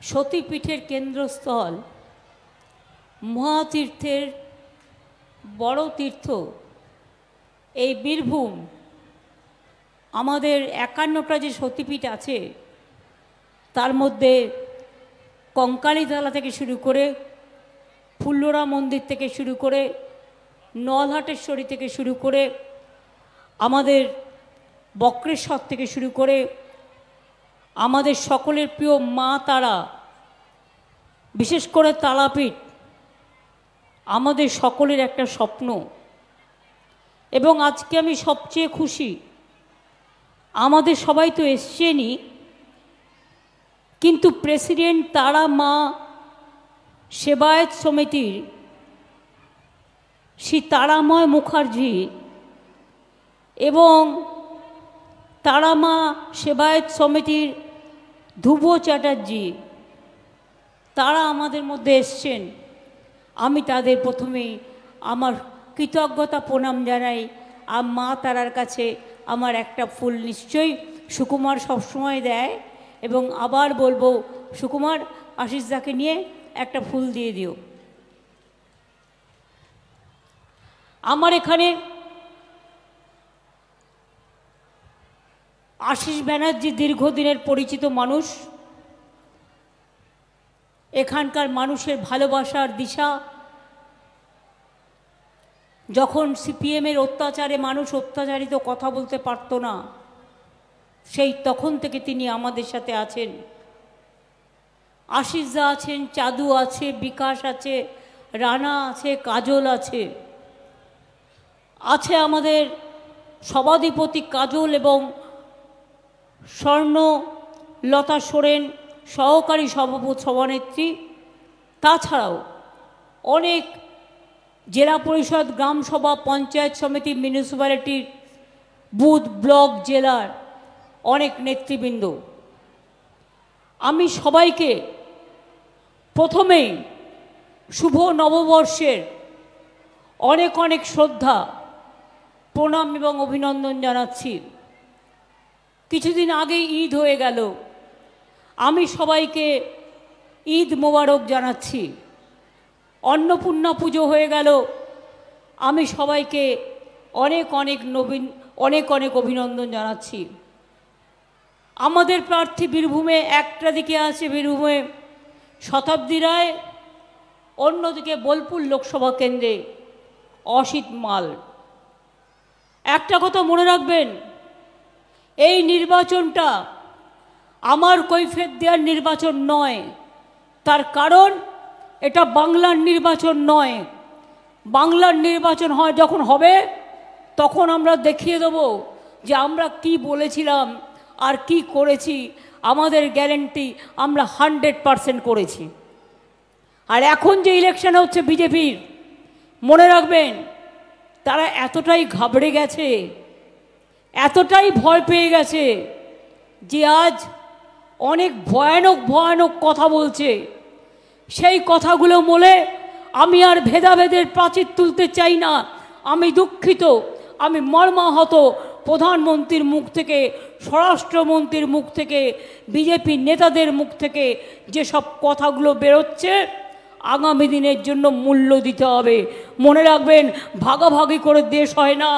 সতীপীঠের কেন্দ্রস্থল মহাতীর্থের বড় তীর্থ এই বীরভূম। আমাদের 51টা যে সতীপীঠ আছে তার মধ্যে কঙ্কালীতলা থেকে শুরু করে ফুল্লরা মন্দির থেকে শুরু করে নলহাটেশ্বরী থেকে শুরু করে আমাদের বক্রেশ্বর থেকে শুরু করে আমাদের সকলের প্রিয় মা তারা, বিশেষ করে তারাপীঠ আমাদের সকলের একটা স্বপ্ন। এবং আজকে আমি সবচেয়ে খুশি, আমাদের সবাই তো এসছেনই, কিন্তু প্রেসিডেন্ট তারা মা সেবায়েত সমিতির শ্রী তারাময় মুখার্জি এবং তারা মা সেবায়েত সমিতির ধ্রুব চ্যাটার্জি তারা আমাদের মধ্যে এসছেন। আমি তাদের প্রথমেই আমার কৃতজ্ঞতা প্রণাম জানাই। আর মা তারার কাছে আমার একটা ফুল নিশ্চয়ই সুকুমার সবসময় দেয়, এবং আবার বলবো সুকুমার আশিসদাকে নিয়ে একটা ফুল দিয়ে দিও। আমার এখানে আশিস ব্যানার্জি দীর্ঘদিনের পরিচিত মানুষ, এখানকার মানুষের ভালোবাসার দিশা। যখন সিপিএমের অত্যাচারে মানুষ অত্যাচারিত কথা বলতে পারতো না, সেই তখন থেকে তিনি আমাদের সাথে আছেন। আশিসদা আছেন, চাদু আছে, বিকাশ আছে, রানা আছে, কাজল আছে, আছে আমাদের সভাধিপতি কাজল এবং স্বর্ণলতা সোরেন সহকারী সভানেত্রী। তাছাড়াও অনেক জেলা পরিষদ, গ্রাম সভা, পঞ্চায়েত সমিতি, মিউনিসিপ্যালিটির বুথ, ব্লক, জেলার অনেক নেতৃবৃন্দ। আমি সবাইকে প্রথমেই শুভ নববর্ষের অনেক অনেক শ্রদ্ধা, প্রণাম এবং অভিনন্দন জানাচ্ছি। কিছুদিন আগেই ঈদ হয়ে গেল, আমি সবাইকে ঈদ মোবারক জানাচ্ছি। অন্নপূর্ণা পুজো হয়ে গেল, আমি সবাইকে অনেক অনেক অভিনন্দন জানাচ্ছি। আমাদের প্রার্থী বীরভূমে একটা দিকে আছে বীরভূমে শতাব্দী রায়, অন্যদিকে বোলপুর লোকসভা কেন্দ্রে অসিত মাল। একটা কথা মনে রাখবেন, এই নির্বাচনটা আমার কৈফিয়ত দেওয়ার নির্বাচন নয়। তার কারণ এটা বাংলার নির্বাচন নয়। বাংলার নির্বাচন হয় যখন হবে, তখন আমরা দেখিয়ে দেব যে আমরা কি বলেছিলাম আর কি করেছি। আমাদের গ্যারেন্টি আমরা 100% করেছি। আর এখন যে ইলেকশন হচ্ছে বিজেপির, মনে রাখবেন তারা এতটাই ঘাবড়ে গেছে, এতটাই ভয় পেয়ে গেছে যে আজ অনেক ভয়ানক ভয়ানক কথা বলছে। সেই কথাগুলো বলে আমি আর ভেদাভেদের প্রাচীর তুলতে চাই না। আমি দুঃখিত, আমি মর্মাহত। প্রধানমন্ত্রীর মুখ থেকে, স্বরাষ্ট্রমন্ত্রীর মুখ থেকে, বিজেপি নেতাদের মুখ থেকে যেসব কথাগুলো বেরোচ্ছে, আগামী দিনের জন্য মূল্য দিতে হবে। মনে রাখবেন, ভাগাভাগি করে দেশ হয় না,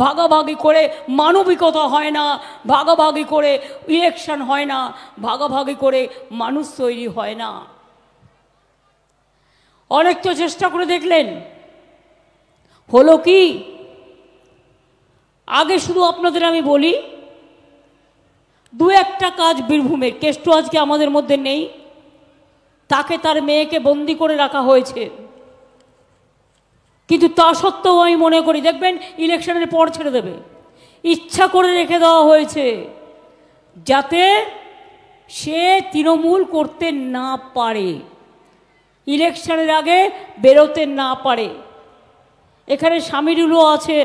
ভাগাভাগি করে মানবিকতা হয় না, ভাগাভাগি করে ইলেকশন হয় না, ভাগাভাগি করে মানুষ তৈরি হয় না। অনেক তো চেষ্টা করে দেখলেন, হলো কি? আগে শুধু আপনাদের আমি বলি, দু একটা কাজ বীরভূমের। কেষ্ট আজকে আমাদের মধ্যে নেই, তাকে তার মেয়েকে বন্দি করে রাখা হয়েছে, কিন্তু তা সত্ত্বেও আমি মনে করি, দেখবেন ইলেকশনের পর ছেড়ে দেবে, ইচ্ছা করে রেখে দেওয়া হয়েছে যাতে সে তৃণমূল করতে না পারে, ইলেকশনের আগে বেরোতে না পারে। এখানে শামিরুলও আছে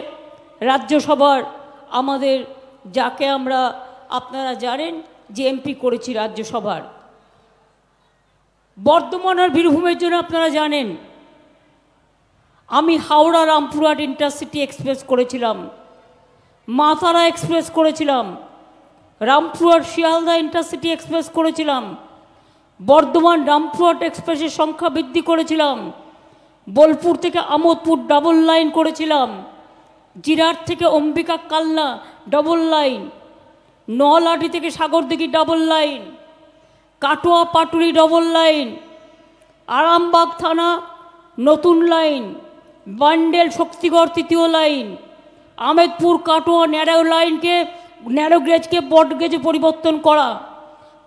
রাজ্যসভার আমাদের, যাকে আমরা আপনারা জানেন যে এমপি করেছি রাজ্যসভার। বর্ধমান আর বীরভূমের জন্য আপনারা জানেন আমি হাওড়া রামপুরহাট ইন্টারসিটি এক্সপ্রেস করেছিলাম, মা তারা এক্সপ্রেস করেছিলাম, রামপুরহাট শিয়ালদা ইন্টারসিটি এক্সপ্রেস করেছিলাম, বর্ধমান রামপুরহাট এক্সপ্রেসের সংখ্যা বৃদ্ধি করেছিলাম, বোলপুর থেকে আমোদপুর ডাবল লাইন করেছিলাম, জিরাট থেকে অম্বিকা কালনা ডাবল লাইন, নলাটি থেকে Sagardighi double line, Katwa Patuli double line, Arambagh থানা নতুন লাইন, বান্ডেল শক্তিগড় তৃতীয় লাইন, আমেদপুর কাটোয়া ন্যারো লাইনকে ন্যারো গেজকে ব্রড গেজে পরিবর্তন করা,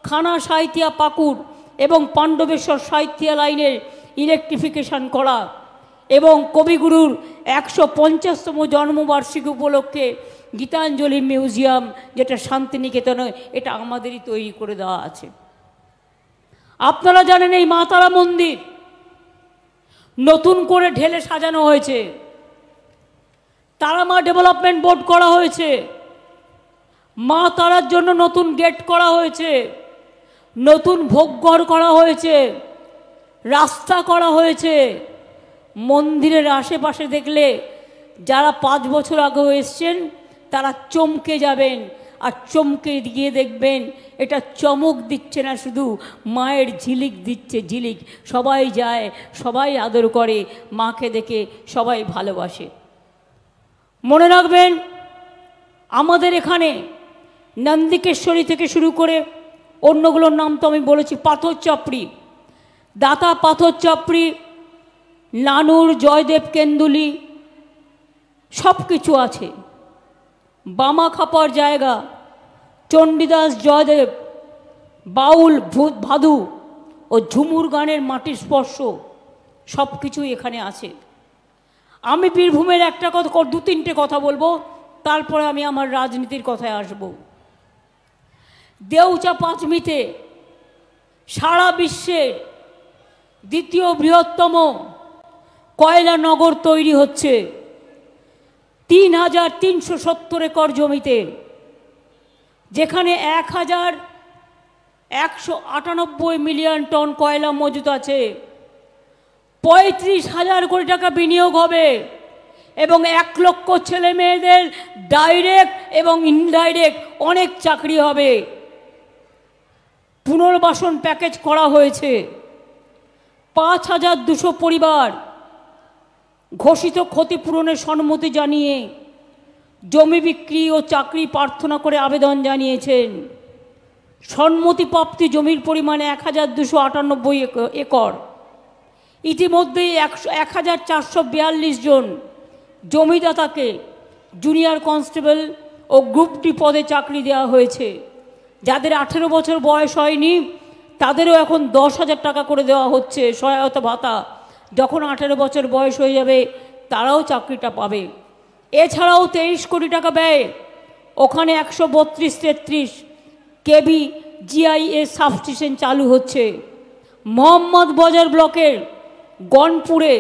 খানা সাঁইথিয়া পাকুড় এবং পাণ্ডবেশ্বর সাঁইথিয়া লাইনের ইলেকট্রিফিকেশন করা এবং কবিগুরুর 150তম জন্মবার্ষিকী উপলক্ষে গীতাঞ্জলি মিউজিয়াম, যেটা শান্তিনিকেতনে, এটা আমাদেরই তৈরি করে দেওয়া আছে। আপনারা জানেন এই মা তারা মন্দির নতুন করে ঢেলে সাজানো হয়েছে, তারামা ডেভেলপমেন্ট বোর্ড করা হয়েছে, মা তারার জন্য নতুন গেট করা হয়েছে, নতুন ভোগঘর করা হয়েছে, রাস্তা করা হয়েছে। মন্দিরের আশেপাশে দেখলে যারা 5 বছর আগেও এসছেন তারা চমকে যাবেন, আর চমকে গিয়ে দেখবেন এটা চমক দিচ্ছে না, শুধু মায়ের ঝিলিক দিচ্ছে, ঝিলিক। সবাই যায়, সবাই আদর করে, মাকে দেখে সবাই ভালোবাসে। মনে রাখবেন আমাদের এখানে নন্দিকেশ্বরী থেকে শুরু করে অন্যগুলোর নাম তো আমি বলেছি, পাথর চাপড়ি, দাতা পাথর চাপড়ি, নানুর, জয়দেব কেন্দুলি, সব কিছু আছে। বামা খাপার জায়গা, চণ্ডীদাস জয়দেব, বাউল ভূত ভাদু ও ঝুমুর গানের মাটির স্পর্শ সব কিছুই এখানে আছে। আমি বীরভূমের একটা কথা, 2-3টে কথা বলবো, তারপরে আমি আমার রাজনীতির কথায় আসব। দেউচা পাঁচমিতে সারা বিশ্বের দ্বিতীয় বৃহত্তম কয়লা নগর তৈরি হচ্ছে 3,370 একর জমিতে, যেখানে 1,198 মিলিয়ন টন কয়লা মজুত আছে। 35,000 কোটি টাকা বিনিয়োগ হবে এবং 1 লক্ষ ছেলে মেয়েদের ডাইরেক্ট এবং ইনডাইরেক্ট অনেক চাকরি হবে। পুনর্বাসন প্যাকেজ করা হয়েছে। 5,200 পরিবার ঘোষিত ক্ষতিপূরণের সম্মতি জানিয়ে জমি বিক্রি ও চাকরি প্রার্থনা করে আবেদন জানিয়েছেন। সম্মতিপ্রাপ্তি জমির পরিমাণ 1,298 একর। ইতিমধ্যেই 1,442 জন জমিদাতাকে জুনিয়র কনস্টেবল ও গ্রুপ ডি পদে চাকরি দেওয়া হয়েছে। যাদের 18 বছর বয়স হয়নি তাদেরও এখন 10,000 টাকা করে দেওয়া হচ্ছে সহায়তা ভাতা। যখন 18 বছর বয়স হয়ে যাবে তারাও চাকরিটা পাবে। এছাড়াও 23 কোটি টাকা ব্যয় ওখানে 132-33 কেবি জিআইএস সাবস্টেশন চালু হচ্ছে। মোহাম্মদ বাজার ব্লকের গনপুরে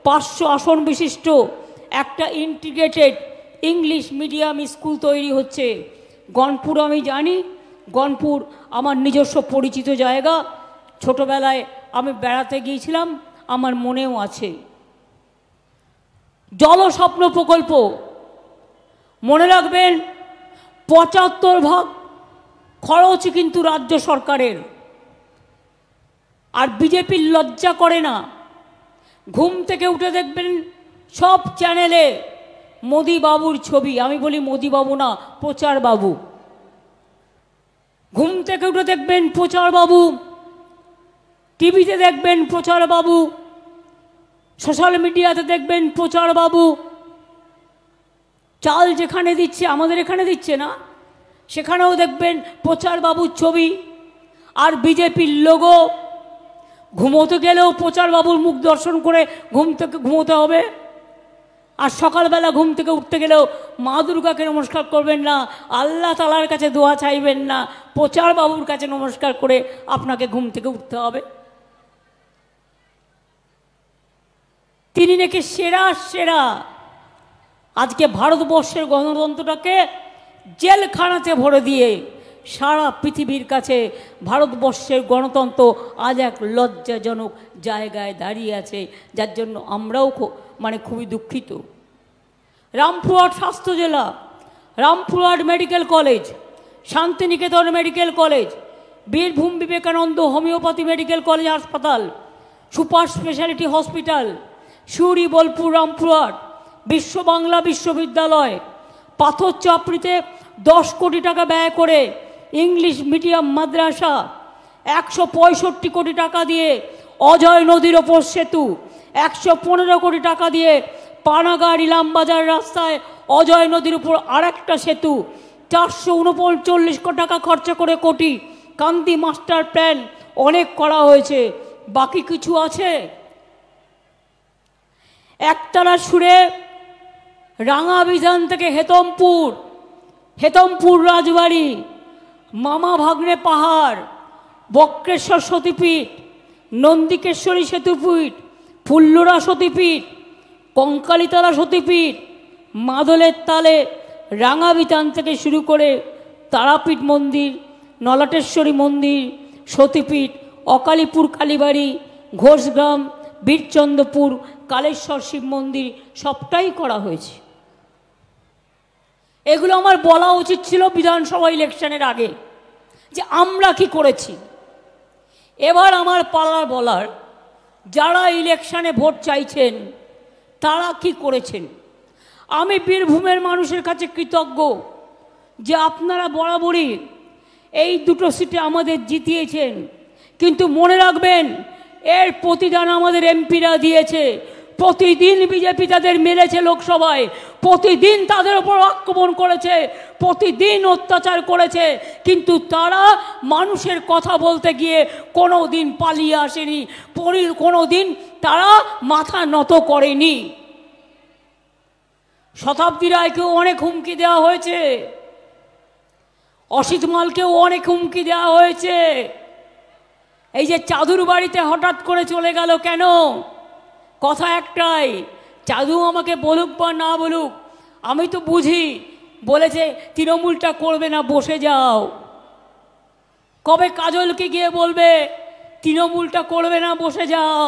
500 আসন বিশিষ্ট একটা ইন্টিগ্রেটেড ইংলিশ মিডিয়াম স্কুল তৈরি হচ্ছে। গনপুর আমি জানি, গনপুর আমার নিজস্ব পরিচিত জায়গা। ছোটবেলায় আমি বেড়াতে গিয়েছিলাম, আমার মনেও আছে। জলস্বপ্ন প্রকল্প মনে রাখবেন 75% খরচ কিন্তু রাজ্য সরকারের। আর বিজেপির লজ্জা করে না, ঘুম থেকে উঠে দেখবেন সব চ্যানেলে মোদি বাবুর ছবি। আমি বলি মোদি বাবু না, প্রচার বাবু। ঘুম থেকে উঠে দেখবেন প্রচার বাবু, টিভিতে দেখবেন প্রচার বাবু, সোশ্যাল মিডিয়াতে দেখবেন প্রচার বাবু। চাল যেখানে দিচ্ছে, আমাদের এখানে দিচ্ছে না, সেখানেও দেখবেন প্রচার বাবুর ছবি আর বিজেপির লোগো। ঘুমোতে গেলেও প্রচার বাবুর মুখ দর্শন করে ঘুম থেকে ঘুমোতে হবে। আর সকালবেলা ঘুম থেকে উঠতে গেলেও মা দুর্গাকে নমস্কার করবেন না, আল্লাহ তাআলার কাছে দোয়া চাইবেন না, প্রচার বাবুর কাছে নমস্কার করে আপনাকে ঘুম থেকে উঠতে হবে। তিনি নাকি সেরা। আজকে ভারতবর্ষের গণতন্ত্রটাকে জেলখানাতে ভরে দিয়ে সারা পৃথিবীর কাছে ভারতবর্ষের গণতন্ত্র আজ এক লজ্জাজনক জায়গায় দাঁড়িয়ে আছে, যার জন্য আমরাও খুবই দুঃখিত। রামপুরহাট স্বাস্থ্য জেলা, Rampurhat medical college, Santiniketan medical college, Birbhum Vivekananda homeopathy medical college হাসপাতাল, super speciality hospital, Suri, Bolpur, Rampurhat, Biswa Bangla বিশ্ববিদ্যালয়, পাথর চাপড়িতে 10 কোটি টাকা ব্যয় করে ইংলিশ মিডিয়াম মাদ্রাসা, 165 কোটি টাকা দিয়ে অজয় নদীর ওপর সেতু, 115 কোটি টাকা দিয়ে পানাগড় ইলামবাজার রাস্তায় অজয় নদীর উপর আরেকটা সেতু, 439 কোটি টাকা খরচা করে কোটি কান্দি মাস্টার প্ল্যান অনেক করা হয়েছে। বাকি কিছু আছে? একতারা সুরে রাঙা বিধান থেকে হেতমপুর রাজবাড়ি, মামা ভাগ্নে পাহাড়, বক্রেশ্বর সতীপীঠ, নন্দিকেশ্বরী সেতুপীঠ, ফুল্লুরা সতীপীঠ, কঙ্কালীতলা সতীপীঠ, মাদলের তালে রাঙাবিতান থেকে শুরু করে তারাপীঠ মন্দির, নলাটেশ্বরী মন্দির, সতীপীঠ, অকালীপুর কালীবাড়ি, ঘোষগ্রাম, বীরচন্দ্রপুর, কালেশ্বর শিব মন্দির সবটাই করা হয়েছে। এগুলো আমার বলা উচিত ছিল বিধানসভা ইলেকশনের আগে, যে আমরা কি করেছি। এবার আমার পালা বলার, যারা ইলেকশনে ভোট চাইছেন তারা কি করেছেন। আমি বীরভূমের মানুষের কাছে কৃতজ্ঞ যে আপনারা বরাবরই এই দুটো সিটে আমাদের জিতিয়েছেন, কিন্তু মনে রাখবেন এর প্রতিদান আমাদের এমপিরা দিয়েছে। প্রতিদিন বিজেপি তাদের মেরেছে লোকসভায়, প্রতিদিন তাদের উপর আক্রমণ করেছে, প্রতিদিন অত্যাচার করেছে, কিন্তু তারা মানুষের কথা বলতে গিয়ে কোনো দিন পালিয়ে আসেনি, কোনো দিন তারা মাথা নত করেনি। শতাব্দী রায়কেও অনেক হুমকি দেওয়া হয়েছে, অসিত মালকেও অনেক হুমকি দেওয়া হয়েছে। এই যে চাদুর বাড়িতে হঠাৎ করে চলে গেল কেন? কথা একটাই, চাঁদু আমাকে বলুক বা না বলুক আমি তো বুঝি, বলেছে তৃণমূলটা করবে না, বসে যাও। কবে কাজলকে গিয়ে বলবে তৃণমূলটা করবে না, বসে যাও?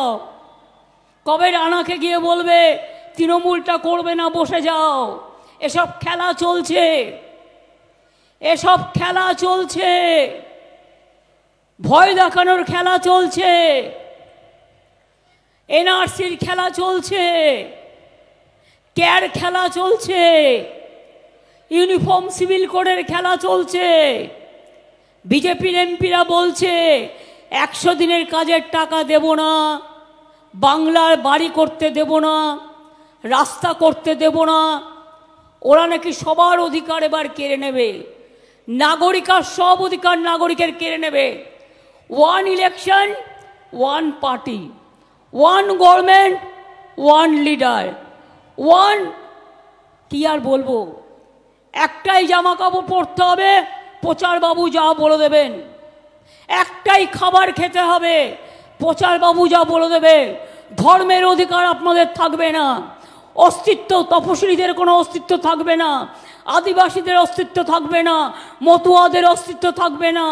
কবে রানাকে গিয়ে বলবে তৃণমূলটা করবে না, বসে যাও? এসব খেলা চলছে, এসব খেলা চলছে, ভয় দেখানোর খেলা চলছে, এনআরসির খেলা চলছে, ক্যার খেলা চলছে, ইউনিফর্ম সিভিল কোডের খেলা চলছে। বিজেপির এমপিরা বলছে 100 দিনের কাজের টাকা দেব না, বাংলার বাড়ি করতে দেব না, রাস্তা করতে দেব না। ওরা নাকি সবার অধিকার এবার কেড়ে নেবে, নাগরিকার সব অধিকার নাগরিকের কেড়ে নেবে। 1 ইলেকশন 1 পার্টি, 1 গভর্নমেন্ট 1 লিডার, 1 কি আর বলবো, একটাই জামা কাপড় পরতে হবে, প্রচারবাবু যা বলে দেবেন। একটাই খাবার খেতে হবে, প্রচারবাবু যা বলে দেবে। ধর্মের অধিকার আপনাদের থাকবে না, অস্তিত্ব, তপশিলীদের কোনো অস্তিত্ব থাকবে না, আদিবাসীদের অস্তিত্ব থাকবে না, মতুয়াদের অস্তিত্ব থাকবে না,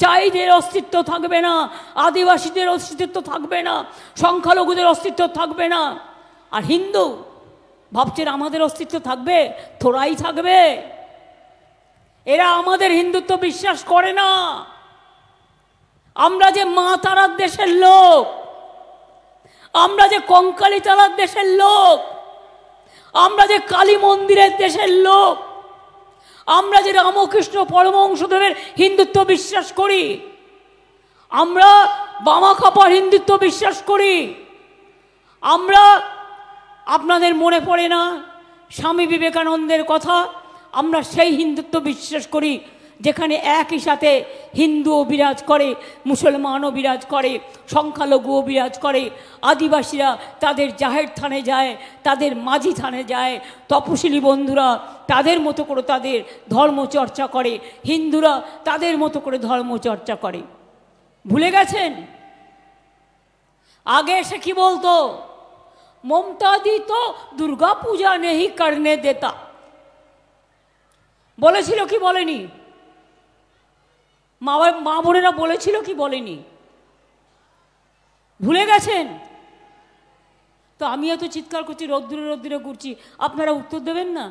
চাইদের অস্তিত্ব থাকবে না, আদিবাসীদের অস্তিত্ব থাকবে না, সংখ্যালঘুদের অস্তিত্ব থাকবে না। আর হিন্দু ভাবছেন আমাদের অস্তিত্ব থাকবে? থোড়াই থাকবে। এরা আমাদের হিন্দুত্ব বিশ্বাস করে না। আমরা যে মা তারার দেশের লোক, আমরা যে কঙ্কালীতলার দেশের লোক, আমরা যে কালী মন্দিরের দেশের লোক, আমরা যে রামকৃষ্ণ পরমহংসদেবের হিন্দুত্ব বিশ্বাস করি, আমরা বামাখাপার হিন্দুত্ব বিশ্বাস করি। আমরা, আপনাদের মনে পড়ে না স্বামী বিবেকানন্দের কথা? আমরা সেই হিন্দুত্ব বিশ্বাস করি যেখানে একই সাথে হিন্দুও বিরাজ করে, মুসলমানও বিরাজ করে, সংখ্যালঘুও বিরাজ করে। আদিবাসীরা তাদের জাহের থানে যায়, তাদের মাঝি থানে যায়, তপশিলি বন্ধুরা তাদের মতো করে তাদের ধর্মচর্চা করে, হিন্দুরা তাদের মতো করে ধর্মচর্চা করে। ভুলে গেছেন? আগে এসে কি বলতো? মমতা দি তো দুর্গা পূজা নেই করনে দেতা। বলেছিল কি বলেনি? মা বোনেরা বলেছিল কি বলেনি? ভুলে গেছেন? তো আমি এত চিৎকার করছি, রোদ্দুরে রোদ্দুরে ঘুরছি, আপনারা উত্তর দেবেন না?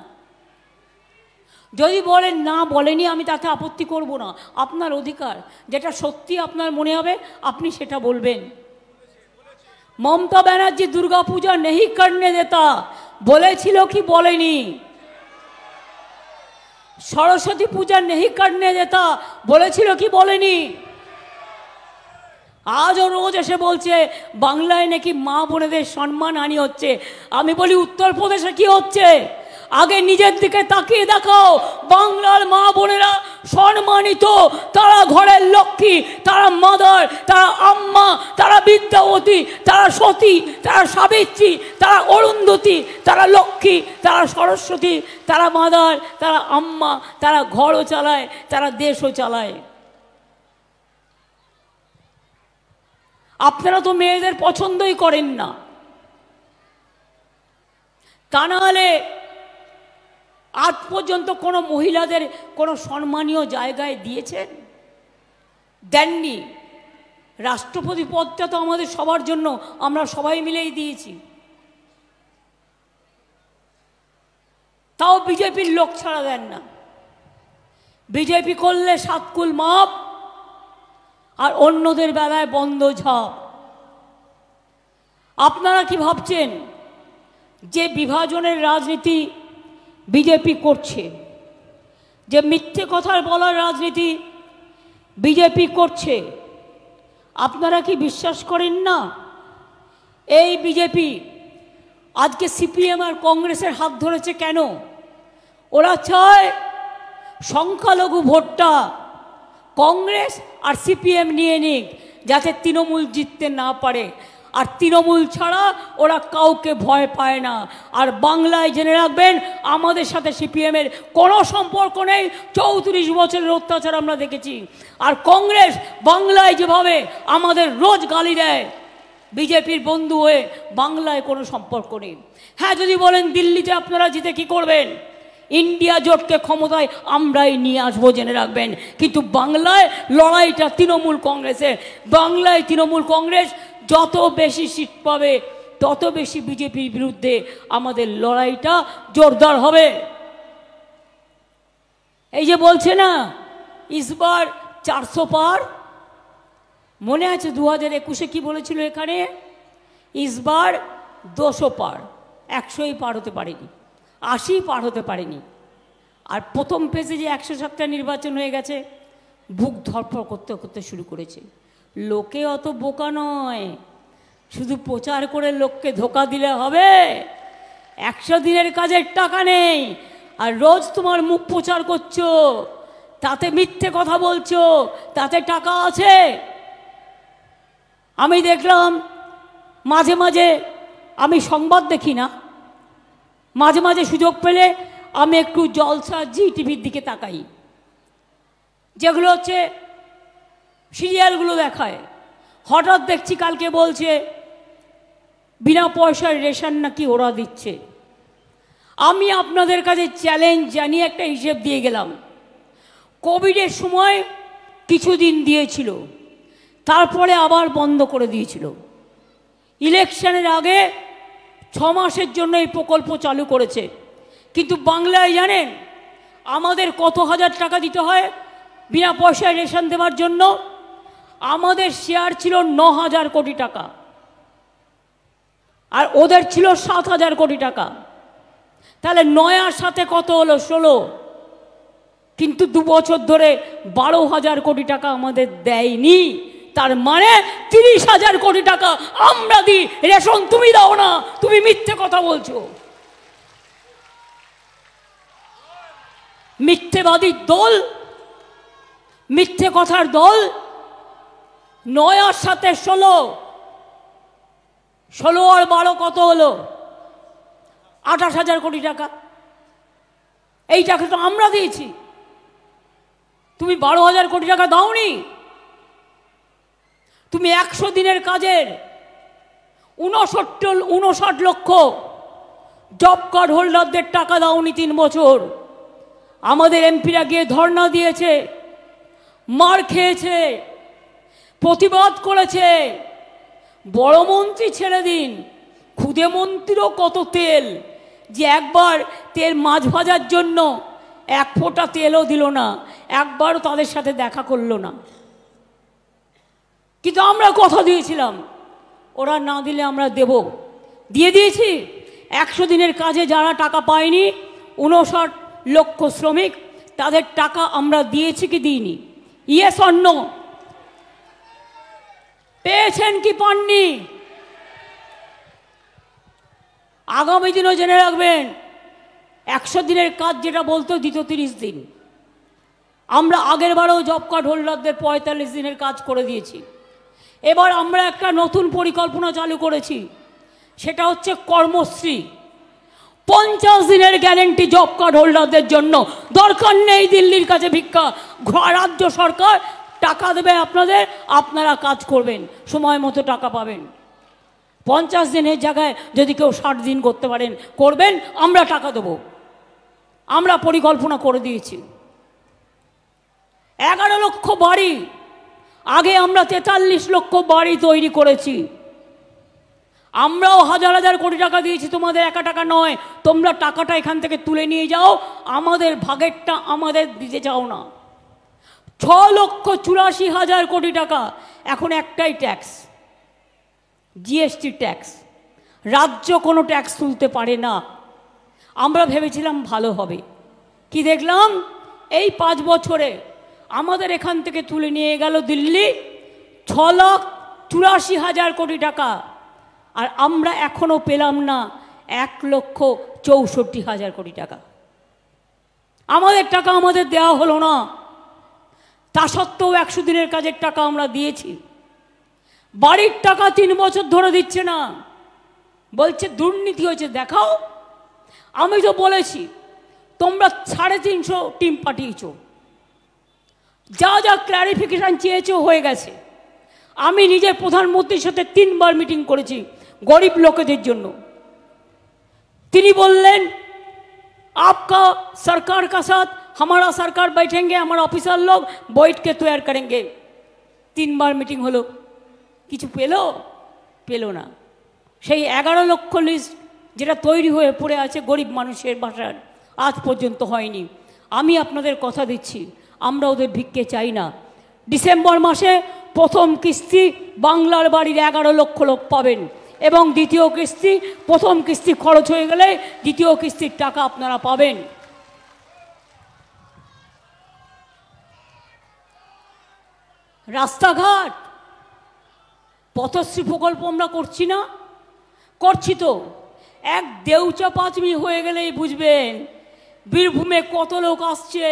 যদি বলেন না বলেনি, আমি তাতে আপত্তি করব না, আপনার অধিকার। যেটা সত্যি আপনার মনে হবে আপনি সেটা বলবেন। মমতা ব্যানার্জি দুর্গাপূজা নেই করনে দেতা বলেছিল কি বলেনি? সরস্বতী পূজা নেই করনে দেতা বলেছিল কি বলেনি? আজও রোজ এসে বলছে বাংলায় নাকি মা বোনেদের সম্মানহানি হচ্ছে। আমি বলি উত্তরপ্রদেশে কি হচ্ছে? আগে নিজের দিকে তাকিয়ে দেখাও। বাংলার মা বোনেরা সম্মানিত, তারা ঘরের লক্ষ্মী, তারা মাদার, তারা আম্মা, তারা বিদ্যাবতী, তারা সতী, তারা সাবিত্রী, তারা অরুন্ধতী, তারা লক্ষ্মী, তারা সরস্বতী, তারা মাদার, তারা আম্মা, তারা ঘরও চালায়, তারা দেশও চালায়। আপনারা তো মেয়েদের পছন্দই করেন না, তা না হলে আজ পর্যন্ত কোনো মহিলাদের কোনো সম্মানীয় জায়গায় দিয়েছেন? দেননি। রাষ্ট্রপতি পদটা তো আমাদের সবার জন্য, আমরা সবাই মিলেই দিয়েছি। তাও বিজেপির লোক ছাড়া দেন না। বিজেপি করলে সাতকুল মাপ, আর অন্যদের বেলায় বন্ধ ঝাপ। আপনারা কি ভাবছেন যে বিভাজনের রাজনীতি বিজেপি করছে, যে মিথ্যে কথার বলার রাজনীতি বিজেপি করছে, আপনারা কি বিশ্বাস করেন না? এই বিজেপি আজকে সিপিএম আর কংগ্রেসের হাত ধরেছে কেন? ওরা চায় সংখ্যালঘু ভোটটা কংগ্রেস আর সিপিএম নিয়ে নিক, যাতে তৃণমূল জিততে না পারে। আর তৃণমূল ছাড়া ওরা কাউকে ভয় পায় না। আর বাংলায় জেনে রাখবেন, আমাদের সাথে সিপিএমের কোনো সম্পর্ক নেই। 34 বছরের অত্যাচার আমরা দেখেছি। আর কংগ্রেস বাংলায় যেভাবে আমাদের রোজ গালি দেয়, বিজেপির বন্ধু হয়ে, বাংলায় কোনো সম্পর্ক নেই। হ্যাঁ, যদি বলেন দিল্লিতে আপনারা জিতে কি করবেন? ইন্ডিয়া জোটকে ক্ষমতায় আমরাই নিয়ে আসবো, জেনে রাখবেন। কিন্তু বাংলায় লড়াইটা তৃণমূল কংগ্রেসের। বাংলায় তৃণমূল কংগ্রেস যত বেশি সিট পাবে, তত বেশি বিজেপির বিরুদ্ধে আমাদের লড়াইটা জোরদার হবে। এই যে বলছে না ইসবার 400 পার, মনে আছে 2021-এ কি বলেছিল এখানে? ইসবার 200 পার, 100ই পার হতে পারেনি, 80 পার হতে পারেনি। আর প্রথম পেজে যে 107টা নির্বাচন হয়ে গেছে, বুক ধরফর করতে করতে শুরু করেছে। লোকে অত বোকা নয়, শুধু প্রচার করে লোককে ধোকা দিলে হবে? 100 দিনের কাজের টাকা নেই, আর রোজ তোমার মুখ প্রচার করছো, তাতে মিথ্যে কথা বলছো, তাতে টাকা আছে। আমি দেখলাম মাঝে মাঝে, আমি সংবাদ দেখি না, মাঝে মাঝে সুযোগ পেলে আমি একটু জলসা জি টিভির দিকে তাকাই, যেগুলো হচ্ছে সিরিয়ালগুলো দেখায়। হঠাৎ দেখছি কালকে বলছে বিনা পয়সার রেশন নাকি ওরা দিচ্ছে। আমি আপনাদের কাছে চ্যালেঞ্জ জানিয়ে একটা হিসেব দিয়ে গেলাম। কোভিডের সময় কিছুদিন দিয়েছিল, তারপরে আবার বন্ধ করে দিয়েছিল। ইলেকশনের আগে 6 মাসের জন্য এই প্রকল্প চালু করেছে। কিন্তু বাংলায় জানেন আমাদের কত হাজার টাকা দিতে হয় বিনা পয়সায় রেশন দেওয়ার জন্য? আমাদের শেয়ার ছিল 9,000 কোটি টাকা, আর ওদের ছিল 7,000 কোটি টাকা। তাহলে 9 আর 7 কত হলো? 16। কিন্তু 2 বছর ধরে 12,000 কোটি টাকা আমাদের দেয়নি। তার মানে 30,000 কোটি টাকা আমরা দিই, রেশন তুমি দাও না। তুমি মিথ্যে কথা বলছো, মিথ্যেবাদীর দল, মিথ্যে কথার দল। 9 আর 7 16, 16 আর 12 কত হলো? 28,000 কোটি টাকা। এই টাকা তো আমরা দিয়েছি, তুমি 12,000 কোটি টাকা দাওনি। তুমি 100 দিনের কাজের 59 লক্ষ জব কার্ড হোল্ডারদের টাকা দাওনি 3 বছর। আমাদের এমপিরা গিয়ে ধর্ণা দিয়েছে, মার খেয়েছে, প্রতিবাদ করেছে। বড় মন্ত্রী ছেড়ে দিন, খুদে মন্ত্রীরও কত তেল, যে একবার তেল মাছ ভাজার জন্য এক ফোঁটা তেলও দিল না, একবারও তাদের সাথে দেখা করলো না। কিন্তু আমরা কথা দিয়েছিলাম, ওরা না দিলে আমরা দেব, দিয়ে দিয়েছি। 100 দিনের কাজে যারা টাকা পায়নি, 59 লক্ষ শ্রমিক, তাদের টাকা আমরা দিয়েছি কি দিইনি? Yes or no? পেয়েছেন কি পাননি? আগামী দিনও জেনে রাখবেন, 100 দিনের কাজ যেটা বলতো দিত 30 দিন। আমরা আগের বারেও জব কার্ড হোল্ডারদের 45 দিনের কাজ করে দিয়েছি। এবার আমরা একটা নতুন পরিকল্পনা চালু করেছি, সেটা হচ্ছে কর্মশ্রী। 50 দিনের গ্যারেন্টি জব কার্ড হোল্ডারদের জন্য। দরকার নেই দিল্লির কাছে ভিক্ষা, রাজ্য সরকার টাকা দেবে আপনাদের, আপনারা কাজ করবেন, সময় মতো টাকা পাবেন। 50 দিনের জায়গায় যদি কেউ 60 দিন করতে পারেন, করবেন, আমরা টাকা দেবো। আমরা পরিকল্পনা করে দিয়েছি। 11 লক্ষ বাড়ি, আগে আমরা 43 লক্ষ বাড়ি তৈরি করেছি। আমরাও হাজার হাজার কোটি টাকা দিয়েছি, তোমাদের একা টাকা নয়। তোমরা টাকাটা এখান থেকে তুলে নিয়ে যাও, আমাদের ভাগেরটা আমাদের দিতে চাও না। 6,84,000 কোটি টাকা। এখন একটাই ট্যাক্স, জিএসটি ট্যাক্স। রাজ্য কোনো ট্যাক্স তুলতে পারে না। আমরা ভেবেছিলাম ভালো হবে, কি দেখলাম এই 5 বছরে আমাদের এখান থেকে তুলে নিয়ে গেল দিল্লি 6,84,000 কোটি টাকা, আর আমরা এখনো পেলাম না 1,64,000 কোটি টাকা। আমাদের টাকা আমাদের দেওয়া হলো না। তা সত্ত্বেও 100 দিনের কাজের টাকা আমরা দিয়েছি। বাড়ির টাকা 3 বছর ধরে দিচ্ছে না, বলছে দুর্নীতি হয়েছে। দেখাও। আমি তো বলেছি তোমরা 350 টিম পাঠিয়েছ, যা যা ক্ল্যারিফিকেশন চেয়েছো হয়ে গেছে। আমি নিজে প্রধানমন্ত্রীর সাথে 3 বার মিটিং করেছি গরিব লোকেদের জন্য। তিনি বললেন आपका सरकार का साथ हमारा सरकार बैठेंगे, हमारा ऑफिसर लोग बैठ के तैयार करेंगे। 3 বার মিটিং হলো, কিছু পেলো না। সেই 11 লক্ষ লিস্ট যেটা তৈরি হয়ে পড়ে আছে গরিব মানুষের বাসার, আজ পর্যন্ত হয়নি। আমি আপনাদের কথা দিচ্ছি, আমরা ওদের ভিক্ষে চাই না। ডিসেম্বর মাসে প্রথম কিস্তি বাংলার বাড়ির 11 লক্ষ লোক পাবেন, এবং দ্বিতীয় কিস্তি, প্রথম কিস্তি খরচ হয়ে গেলে দ্বিতীয় কিস্তির টাকা আপনারা পাবেন। রাস্তাঘাট, পথশ্রী প্রকল্প আমরা করছি না? করছি তো। এক দেউচা পাঁচমি হয়ে গেলেই বুঝবেন বীরভূমে কত লোক আসছে।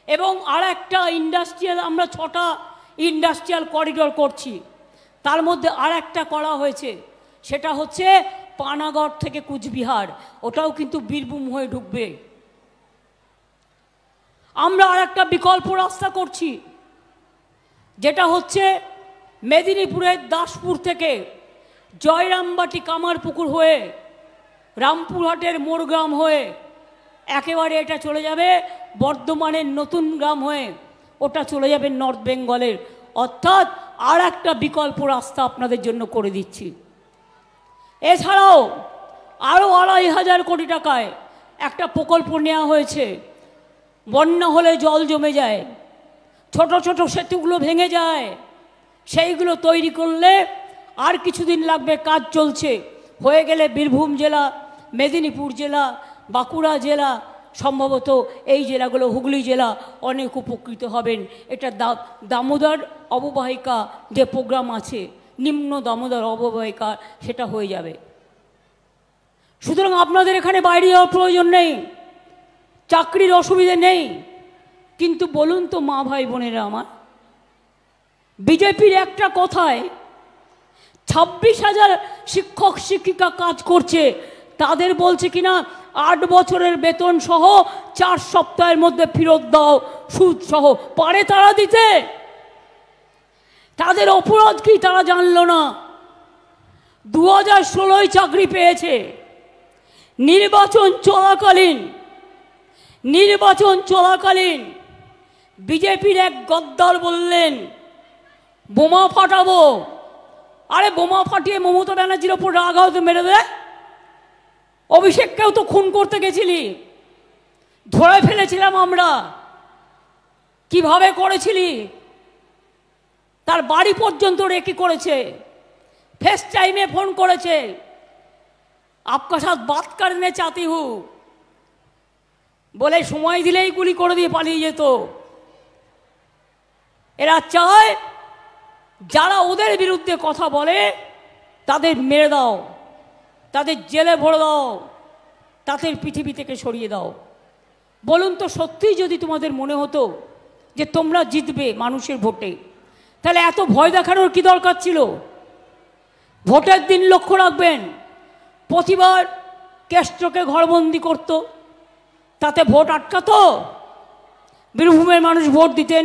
এবং আর একটা ইন্ডাস্ট্রিয়াল, আমরা 6টা ইন্ডাস্ট্রিয়াল করিডোর করছি, তার মধ্যে আর একটা করা হয়েছে, সেটা হচ্ছে পানাগড় থেকে কুচবিহার, ওটাও কিন্তু বীরভূম হয়ে ঢুকবে। আমরা আর একটা বিকল্প রাস্তা করছি, যেটা হচ্ছে মেদিনীপুরের দাসপুর থেকে জয়রামবাটি কামারপুকুর হয়ে রামপুরহাটের মোরগ্রাম হয়ে একেবারে এটা চলে যাবে বর্ধমানের নতুন গ্রাম হয়ে, ওটা চলে যাবে নর্থ বেঙ্গলের। অর্থাৎ আর একটা বিকল্প রাস্তা আপনাদের জন্য করে দিচ্ছি। এছাড়াও আরও 2,500 কোটি টাকায় একটা প্রকল্প নেওয়া হয়েছে। বন্যা হলে জল জমে যায়, ছোট ছোট সেতুগুলো ভেঙে যায়, সেইগুলো তৈরি করলে আর কিছুদিন লাগবে, কাজ চলছে, হয়ে গেলে বীরভূম জেলা, মেদিনীপুর জেলা, বাঁকুড়া জেলা, সম্ভবত এই জেলাগুলো, হুগলি জেলা অনেক উপকৃত হবেন। এটা দামোদর অববাহিকা যে প্রোগ্রাম আছে, নিম্ন দামোদর অববাহিকা, সেটা হয়ে যাবে। সুতরাং আপনাদের এখানে বাইরে যাওয়ার প্রয়োজন নেই, চাকরির অসুবিধে নেই। কিন্তু বলুন তো মা ভাই বোনেরা আমার, বিজেপির একটা কথায় 26,000 শিক্ষক শিক্ষিকা কাজ করছে, তাদের বলছে কিনা 8 বছরের বেতন সহ 4 সপ্তাহের মধ্যে ফেরত দাও, সুদ সহ। পারে তারা দিতে? তাদের অপরাধ কি তারা জানলো না? 2016 চাকরি পেয়েছে। নির্বাচন চলাকালীন বিজেপির এক গদ্দার বললেন বোমা ফাটাবো। আরে বোমা ফাটিয়ে মমতা ব্যানার্জির ওপর রাগ হয়তো মেরে দেয়। অভিষেককেও তো খুন করতে গেছিলি, ধরে ফেলেছিলাম আমরা। কিভাবে করেছিলি? তার বাড়ি পর্যন্ত রেকি করেছে, ফেস টাইমে ফোন করেছে, আপকা সাথ বাত করনে চাতি হু বলে সময় দিলেই গুলি করে দিয়ে পালিয়ে যেত। এরা চায় যারা ওদের বিরুদ্ধে কথা বলে তাদের মেরে দাও, তাদের জেলে ভরে দাও, তাদের পৃথিবী থেকে সরিয়ে দাও। বলুন তো, সত্যিই যদি তোমাদের মনে হতো যে তোমরা জিতবে মানুষের ভোটে, তাহলে এত ভয় দেখানোর কি দরকার ছিল? ভোটের দিন লক্ষ্য রাখবেন, প্রতিবার কেষ্টকে ঘরবন্দি করত, তাতে ভোট আটকাতো, বীরভূমের মানুষ ভোট দিতেন।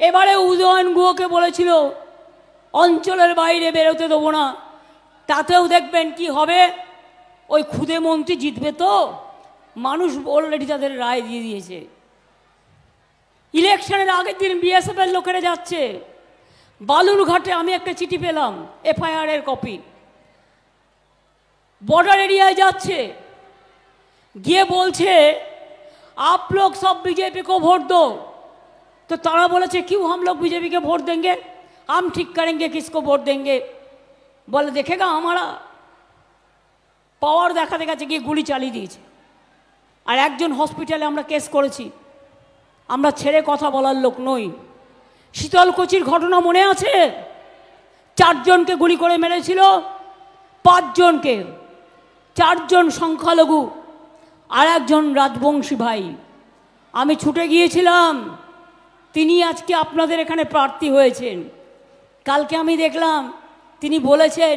এবারে উদয়ন গুহকে বলেছিল অঞ্চলের বাইরে বেরোতে দেবো না, তাতেও দেখবেন কি হবে, ওই খুদে মন্ত্রী জিতবে। তো মানুষ অলরেডি তাদের রায় দিয়ে দিয়েছে। ইলেকশনের আগের দিন বিএসএফ এর লোকেরা যাচ্ছে বালুরঘাটে। আমি একটা চিঠি পেলাম, এফআইআর এর কপি। बॉर्डर एरिया जाच्छे गিয়ে বলছে आप लोग सब बीजेपी को वोट दो। तो तारा बोले क्यों हम लोग बीजेपी के वोट देंगे, हम ठीक करेंगे किसको वोट देंगे। बोले देखेगा हमारा पावर देखाते গেছে গিয়ে গুলি চালিয়ে দিয়েছে। আর একজন হসপিটালে আমরা কেস করেছি, আমরা ছেড়ে কথা বলার লোক নই। শীতলকুচির ঘটনা মনে আছে? 4 জনকে গুলি করে মেরেছিল, 5 জনকে, 4 জন সংখ্যালঘু আর একজন রাজবংশী ভাই। আমি ছুটে গিয়েছিলাম, তিনি আজকে আপনাদের এখানে প্রার্থী হয়েছেন। কালকে আমি দেখলাম তিনি বলেছেন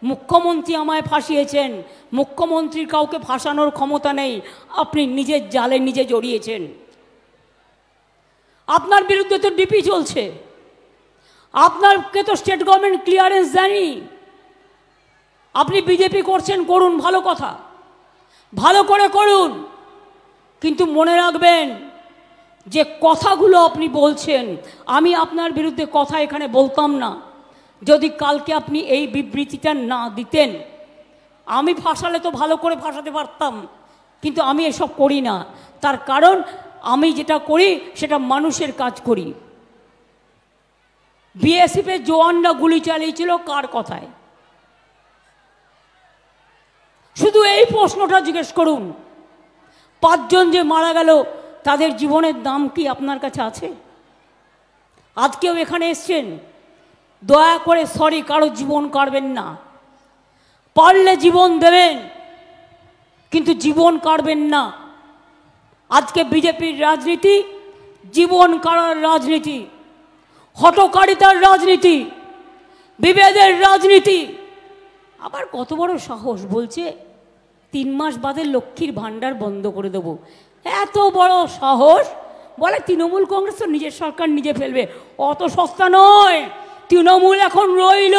মুখ্যমন্ত্রী আমায় ফাঁসিয়েছেন। মুখ্যমন্ত্রীর কাউকে ফাঁসানোর ক্ষমতা নেই, আপনি নিজের জালে নিজে জড়িয়েছেন। আপনার বিরুদ্ধে তো ডিপি চলছে, আপনাকে তো স্টেট গভর্নমেন্ট ক্লিয়ারেন্স দেয়নি। আপনি বিজেপি করছেন, করুন, ভালো কথা, ভালো করে করুন, কিন্তু মনে রাখবেন যে কথাগুলো আপনি বলছেন, আমি আপনার বিরুদ্ধে কথা এখানে বলতাম না যদি কালকে আপনি এই বিবৃতিটা না দিতেন। আমি ফাঁসালে তো ভালো করে ফাঁসাতে পারতাম, কিন্তু আমি এসব করি না। তার কারণ আমি যেটা করি সেটা মানুষের কাজ করি। বিএসএফের জওয়ানরা গুলি চালিয়েছিল কার কথায়? শুধু এই প্রশ্নটা জিজ্ঞেস করুন। 5 জন যে মারা গেল তাদের জীবনের দাম কি আপনার কাছে আছে? আজকেও এখানে এসছেন, দয়া করে সরি কারো জীবন কাড়বেন না। পারলে জীবন দেবেন, কিন্তু জীবন কাড়বেন না। আজকে বিজেপির রাজনীতি জীবন কাড়ার রাজনীতি, হঠকারিতার রাজনীতি, বিভেদের রাজনীতি। আবার কত বড় সাহস, বলছে 3 মাস বাদে লক্ষ্মীর ভাণ্ডার বন্ধ করে দেব। এত বড় সাহস! বলে তৃণমূল কংগ্রেস তো নিজের সরকার নিজে ফেলবে। অত সস্তা নয়। তৃণমূল এখন রইল,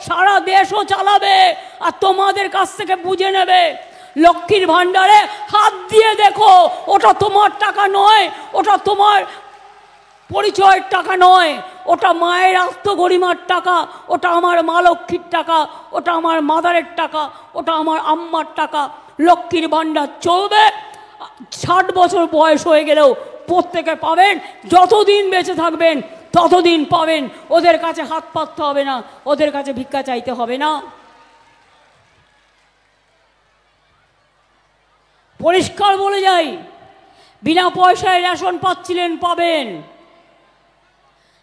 সারা দেশও চালাবে, আর তোমাদের কাছ থেকে বুঝে নেবে। লক্ষ্মীর ভাণ্ডারে হাত দিয়ে দেখো, ওটা তোমার টাকা নয়, ওটা তোমার পরিচয়ের টাকা নয়, ওটা মায়ের আত্মগরিমার টাকা, ওটা আমার মা লক্ষ্মীর টাকা, ওটা আমার মাদারের টাকা, ওটা আমার আম্মার টাকা। লক্ষ্মীর ভাণ্ডার চলবে, 60 বছর বয়স হয়ে গেলেও প্রত্যেকে পাবেন। যতদিন বেঁচে থাকবেন ততদিন পাবেন। ওদের কাছে হাত পাততে হবে না, ওদের কাছে ভিক্ষা চাইতে হবে না। পরিষ্কার বলে যাই, বিনা পয়সায় রেশন পাচ্ছিলেন, পাবেন।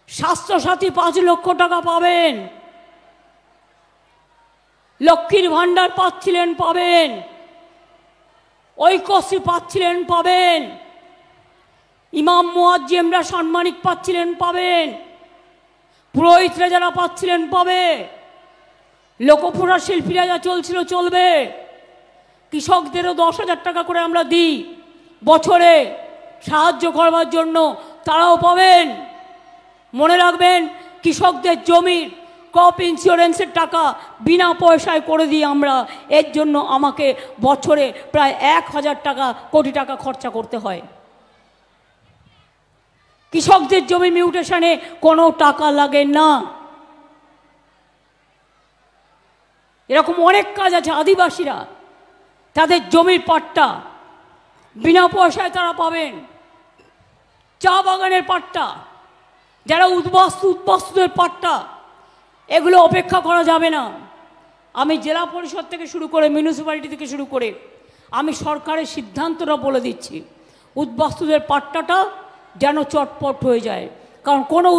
স্বাস্থ্যসাথী 5 লক্ষ টাকা পাবেন। লক্ষ্মীর ভাণ্ডার পাচ্ছিলেন, পাবেন। ঐক্যশ্রী পাচ্ছিলেন, পাবেন। ইমাম মুয়াজ্জিমরা সাম্মানিক পাচ্ছিলেন, পাবেন। পুরোহিতরা যারা পাচ্ছিলেন পাবে। লোকপ্রশাসন শিল্পীরা যা চলছিল চলবে। কৃষকদেরও 10,000 টাকা করে আমরা দিই বছরে সাহায্য করবার জন্য, তারাও পাবেন। মনে রাখবেন, কৃষকদের জমির ক্রপ ইন্স্যুরেন্সের টাকা বিনা পয়সায় করে দিই আমরা। এর জন্য আমাকে বছরে প্রায় 1,000 কোটি টাকা খরচা করতে হয়। কৃষকদের জমি মিউটেশনে কোনো টাকা লাগে না। এরকম অনেক কাজ আছে। আদিবাসীরা তাদের জমির পাট্টা বিনা পয়সায় তারা পাবেন। চা বাগানের পাট্টা, যারা উদ্বাস্তুদের পাট্টা, এগুলো অপেক্ষা করা যাবে না। আমি জেলা পরিষদ থেকে শুরু করে মিউনিসিপ্যালিটি থেকে শুরু করে আমি সরকারের সিদ্ধান্তটা বলে দিচ্ছি, উদ্বাস্তুদের পাট্টাটা যেন চটপট হয়ে যায়, কারণ কোনো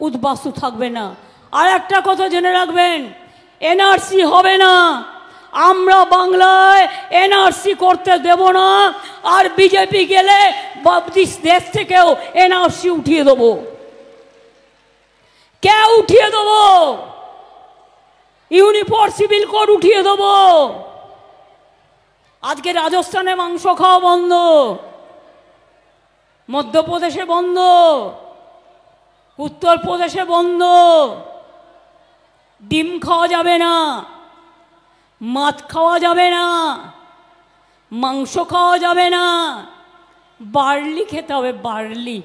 উদ্বাস্তু থাকবে না। আর একটা কথা জেনে রাখবেন, এনআরসি হবে না। আমরা বাংলায় এনআরসি করতে দেব না। আর বিজেপি গেলে দেশ থেকেও এনআরসি উঠিয়ে দেবো। কে উঠিয়ে দেবো? ইউনিফর্ম সিভিল কোড উঠিয়ে দেবো। আজকে রাজস্থানে মাংস খাওয়া বন্ধ, মধ্যপ্রদেশে বন্ধ, উত্তরপ্রদেশে বন্ধ। ডিম খাওয়া যাবে না, মাছ খাওয়া যাবে না, মাংস খাওয়া যাবে না, বার্লি খেতে হবে। বার্লি,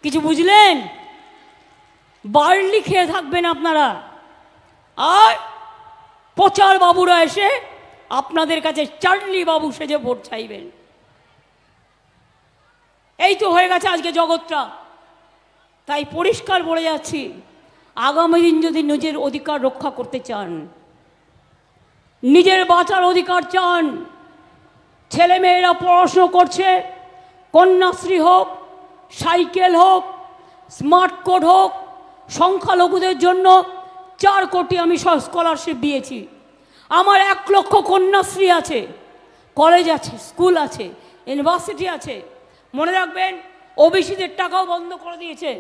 কিছু বুঝলেন? বার্লি খেয়ে থাকবেন আপনারা। আর প্রচার বাবুরা এসে আপনাদের কাছে চার্লি বাবু সেজে ভোট চাইবেন। এই তো হয়ে গেছে আজকে জগৎটা। তাই পরিষ্কার বলে যাচ্ছি, আগামী দিন যদি নিজের অধিকার রক্ষা করতে চান, নিজের বাঁচার অধিকার চান, ছেলেমেয়েরা পড়াশুনো করছে, কন্যাশ্রী হোক, সাইকেল হোক, স্মার্ট কার্ড হোক, সংখ্যালঘুদের জন্য 4 কোটি আমি স্কলারশিপ দিয়েছি। আমার 1 লক্ষ কন্যাশ্রী আছে, কলেজ আছে, স্কুল আছে, ইউনিভার্সিটি আছে। মনে রাখবেন, ওবিসিদের টাকাও বন্ধ করে দিয়েছে,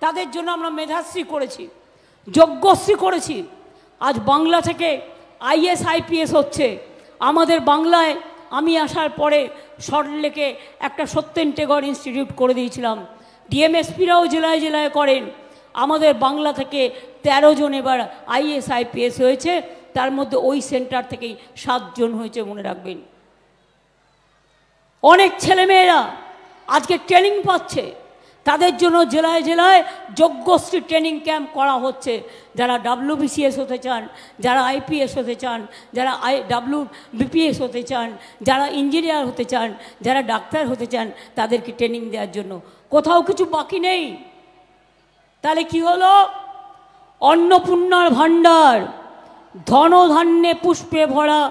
তাদের জন্য আমরা মেধাশ্রী করেছি, যজ্ঞশ্রী করেছি। আজ বাংলা থেকে আইএস আইপিএস হচ্ছে। আমাদের বাংলায় আমি আসার পরে সল্টলেকে একটা সত্যেন টেগর ইনস্টিটিউট করে দিয়েছিলাম। ডিএমএসপিরাও জেলায় জেলায় করেন। আমাদের বাংলা থেকে 13 জন এবার আইএস আইপিএস হয়েছে, তার মধ্যে ওই সেন্টার থেকেই 7 জন হয়েছে, মনে রাখবেন। অনেক ছেলেমেয়েরা আজকে ট্রেনিং পাচ্ছে, তাদের জন্য জেলায় জেলায় যজ্ঞশ্রী ট্রেনিং ক্যাম্প করা হচ্ছে। যারা WBCS হতে চান, যারা আইপিএস হতে চান, যারা WBPS হতে চান, যারা ইঞ্জিনিয়ার হতে চান, যারা ডাক্তার হতে চান, তাদেরকে ট্রেনিং দেওয়ার জন্য কোথাও কিছু বাকি নেই। তাহলে কি হলো? অন্নপূর্ণার ভাণ্ডার, ধনধান্যে পুষ্পে ভরা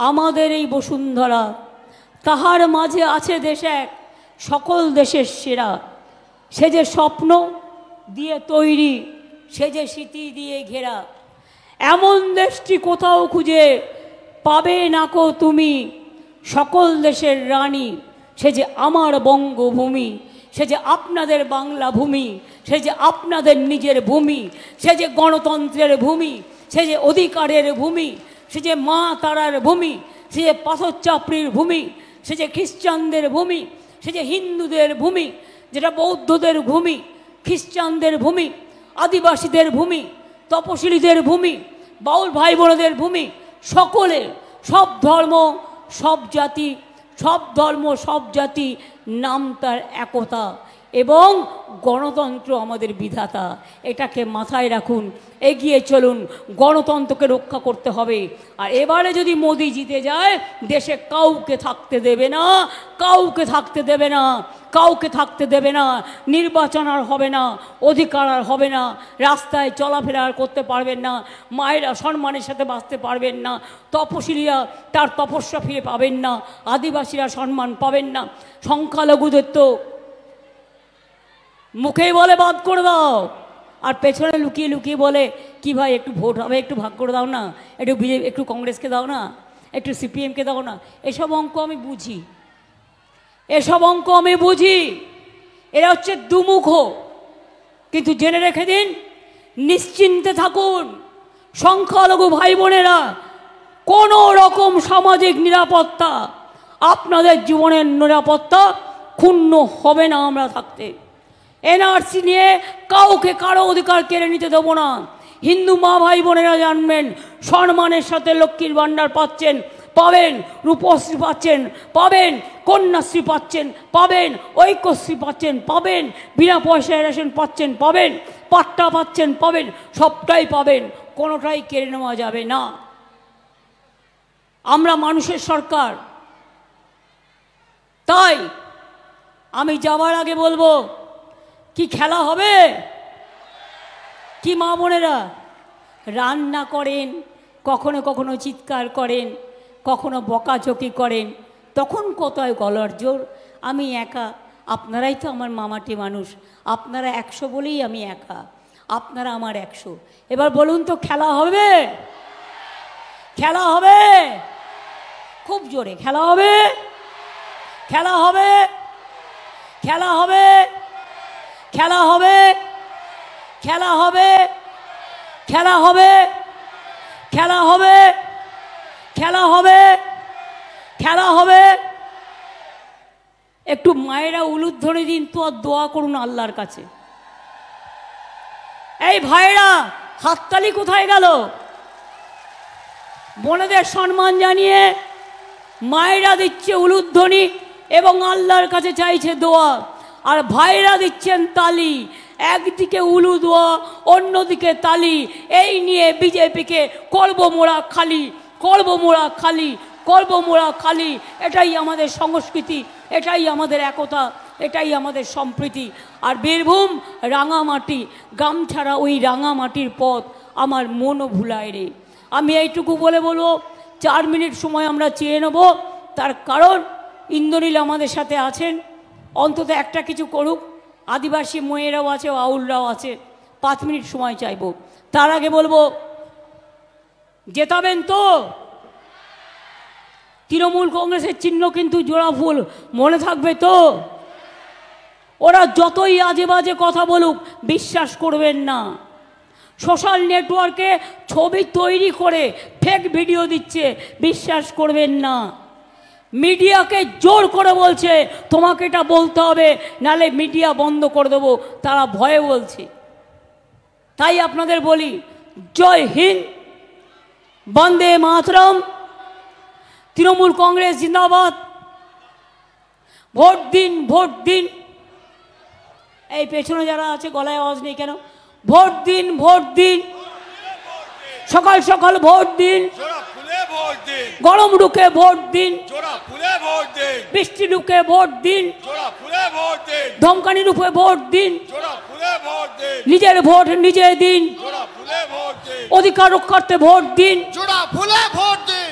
আমাদের এই বসুন্ধরা, তাহার মাঝে আছে দেশ এক সকল দেশের সেরা। সে যে স্বপ্ন দিয়ে তৈরি, সে যে স্মৃতি দিয়ে ঘেরা, এমন দেশটি কোথাও খুঁজে পাবে নাকো তুমি, সকল দেশের রানী। সে যে আমার বঙ্গভূমি, সে যে আপনাদের বাংলা ভূমি, সে যে আপনাদের নিজের ভূমি, সে যে গণতন্ত্রের ভূমি, সে যে অধিকারের ভূমি, সে যে মা তারার ভূমি, সে যে পাথর চাপড়ির ভূমি, সে যে খ্রিস্টানদের ভূমি, সে যে হিন্দুদের ভূমি, যেটা বৌদ্ধদের ভূমি, খ্রিস্টানদের ভূমি, আদিবাসীদের ভূমি, তপশিলীদের ভূমি, বাউল ভাই বোনদের ভূমি, সকলের, সব ধর্ম সব জাতি, সব ধর্ম সব জাতি, নাম তার একতা এবং গণতন্ত্র আমাদের বিধাতা। এটাকে মাথায় রাখুন, এগিয়ে চলুন, গণতন্ত্রকে রক্ষা করতে হবে। আর এবারে যদি মোদি জিতে যায়, দেশে কাউকে থাকতে দেবে না, কাউকে থাকতে দেবে না, কাউকে থাকতে দেবে না। নির্বাচন আর হবে না, অধিকার আর হবে না, রাস্তায় চলাফেরা আর করতে পারবেন না, মায়েরা সম্মানের সাথে বাঁচতে পারবেন না, তপশিলীরা তার তপস্যা ফিরে পাবেন না, আদিবাসীরা সম্মান পাবেন না, সংখ্যালঘুদের তো মুখেই বলে বাদ করে দাও, আর পেছনে লুকিয়ে লুকিয়ে বলে কি ভাই একটু ভোট হবে, একটু ভাগ করে দাও না, একটু বিজেপি, একটু কংগ্রেসকে দাও না, একটু সিপিএমকে দাও না। এসব অঙ্ক আমি বুঝি, এসব অঙ্ক আমি বুঝি। এরা হচ্ছে দুমুখ। কিন্তু জেনে রেখে দিন, নিশ্চিন্তে থাকুন সংখ্যালঘু ভাই বোনেরা, কোনো রকম সামাজিক নিরাপত্তা, আপনাদের জীবনের নিরাপত্তা ক্ষুণ্ণ হবে না আমরা থাকতে। এনআরসি নিয়ে কাউকে কারো অধিকার কেড়ে নিতে দেবো না। হিন্দু মা ভাই বোনেরা জানবেন, সম্মানের সাথে লক্ষ্মীর ভাণ্ডার পাচ্ছেন, পাবেন, রূপশ্রী পাচ্ছেন, পাবেন, কন্যাশ্রী পাচ্ছেন, পাবেন, ঐক্যশ্রী পাচ্ছেন, পাবেন, বিনা পয়সায় রেশন পাচ্ছেন, পাবেন, পাট্টা পাচ্ছেন, পাবেন, সবটাই পাবেন, কোনোটাই কেড়ে নেওয়া যাবে না। আমরা মানুষের সরকার, তাই আমি যাওয়ার আগে বলবো, কি খেলা হবে? কি মা বোনেরা রান্না করেন, কখনো কখনো চিৎকার করেন, কখনো বকাঝকি করেন, তখন কোথায় গলার জোর? আমি একা, আপনারাই তো আমার মামাটি মানুষ, আপনারা 100 বলেই আমি একা, আপনারা আমার 100। এবার বলুন তো, খেলা হবে? খেলা হবে? খুব জোরে খেলা হবে, খেলা হবে, খেলা হবে, খেলা হবে, খেলা হবে, খেলা হবে, খেলা হবে, খেলা হবে, খেলা হবে। একটু মায়েরা উলুধ্বনি দিন তো, আর দোয়া করুন আল্লাহর কাছে। এই ভাইরা হাততালি কোথায় গেল? বোনেদের সম্মান জানিয়ে মায়েরা দিচ্ছে উলুধ্বনি এবং আল্লাহর কাছে চাইছে দোয়া, আর ভাইরা দিচ্ছেন তালি। একদিকে উলু দোয়া, অন্যদিকে তালি। এই নিয়ে বিজেপিকে করব মোড়া খালি, করব মোড়া খালি, করব মোড়া খালি। এটাই আমাদের সংস্কৃতি, এটাই আমাদের একতা, এটাই আমাদের সম্প্রীতি। আর বীরভূম রাঙামাটি, গামছাড়া ওই রাঙামাটির পথ আমার মনও ভুলায় রে। আমি এইটুকু বলে বলবো, 4 মিনিট সময় আমরা চেয়ে নেব। তার কারণ ইন্দ্রনীল আমাদের সাথে আছেন, অন্তত একটা কিছু করুক। আদিবাসী মেয়েরাও আছে, আউলরাও আছে। 5 মিনিট সময় চাইব। তার আগে বলবো, জেতাবেন তো? তৃণমূল কংগ্রেসের চিহ্ন কিন্তু জোড়া ফুল, মনে থাকবে তো? ওরা যতই আজে বাজে কথা বলুক, বিশ্বাস করবেন না। সোশ্যাল নেটওয়ার্কে ছবি তৈরি করে ফেক ভিডিও দিচ্ছে, বিশ্বাস করবেন না। মিডিয়াকে জোর করে বলছে তোমাকে এটা বলতে হবে, নালে মিডিয়া বন্ধ করে দেবো, তারা ভয়ে বলছে। তাই আপনাদের বলি, জয় হিন্দ, বন্দে মাতরম, তৃণমূল কংগ্রেস জিন্দাবাদ। ভোট দিন, ভোট দিন। এই পেছনে যারা আছে গলায় আওয়াজ নেই কেন? ভোট দিন, ভোট দিন, সকাল সকাল ভোট দিন, গরম ঢুকে ভোট দিন, বৃষ্টি ঢুকে ভোট দিন, ধমকানি রূপে ভোট দিন, নিজের ভোট নিজে দিন, অধিকার রক্ষার্থে ভোট দিন,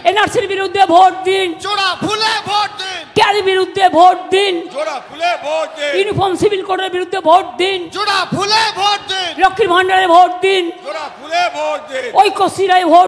এনআরসির বিরুদ্ধে ভোট দিন, ক্যারি বিরুদ্ধে ভোট দিন, ইউনিফর্ম সিভিল কোডের বিরুদ্ধে ভোট দিন, লক্ষ্মীর ভান্ডারে ভোট দিন, ঐক্যশ্রীরায় ভোট